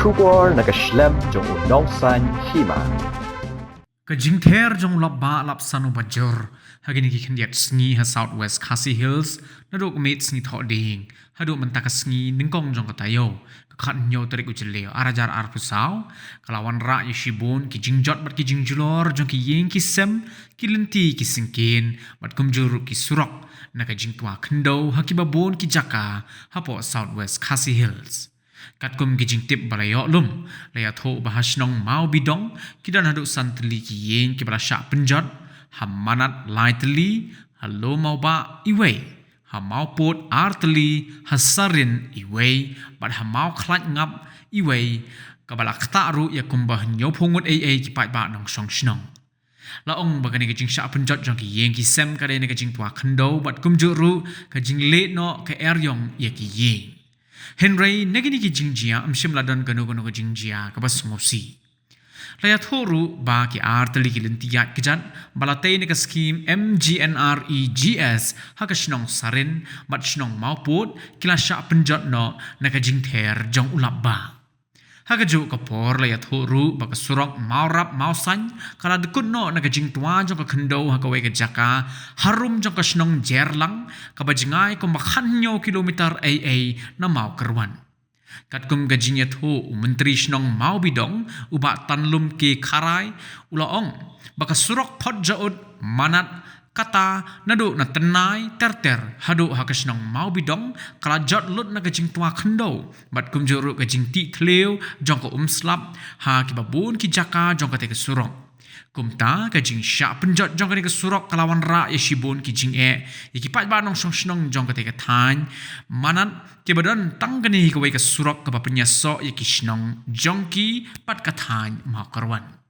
出国那个 slam 中脑山起嘛。 Kajing ther jong lap ba lap sanu bajor hagini ki khendiat sngi ha southwest Khasi Hills nadok met sngi tho ding hadok mentaka sngi ningkong jong katayo khat nyo tarik ujele arajar ar pusau kalawan ra yishibun ki jingjot bat ki jingjulor jong ki yeng ki sem ki lenti ki singkin bat kumjuru ki surok na ka jingtua khendo hakibabon ki jaka hapo southwest Khasi Hills. Katkum kijing tip balayok lum laya tho bahasnong mau bidong kidan haduk santli ki yeng ki bala syak penjot hamanat lightly halo mau ba iway ha mau pot artli hasarin iway bat ha mau khlat ngap iway kabala khta ru ya kumbah nyopungut ki pat ba nong song snong la ong bagani kijing syak penjot jong ki yeng ki sem kade ne kijing tua khendo bat kumjuru kijing le no ke eryong ya ki yeng Henry negini ki jingjia amshim ladon gano ki jingjia kabas ngosi. Laya thoru ba ki artali ki lentiyat kijat balatay ni ka scheme MGNREGS hakashnong sarin mat shnong mauput kila sya penjot no na ka jingther jong ulap ba. Hakajo kapor laya thoru ba ka surok maurap mausan kala dekut no na ka jingtua jong ka kendo hakawe ka jaka harum jong ka shnong jerlang kabajingai ko makhanyo kilometer na mau kerwan. Katkum gajinya thu menteri shnong mau bidong uba tanlum ke kharai ulaong baka surok pot jaut manat kata nadu na tenai terter hadu hakasnong mau bidong kala jot lut na gajing tua khendo bat kumjuru gajing ti thleu jong ko slap ha ki babun ki jaka jong ka te surok kumta gajing syak penjot jong ka te surok kalawan ra yashibun ki jing ki pat ba nong snong jong ka te than manat ki badon tanggani ka wei ka surok ka pa penyaso ki snong jong ki pat ka than mau karwan.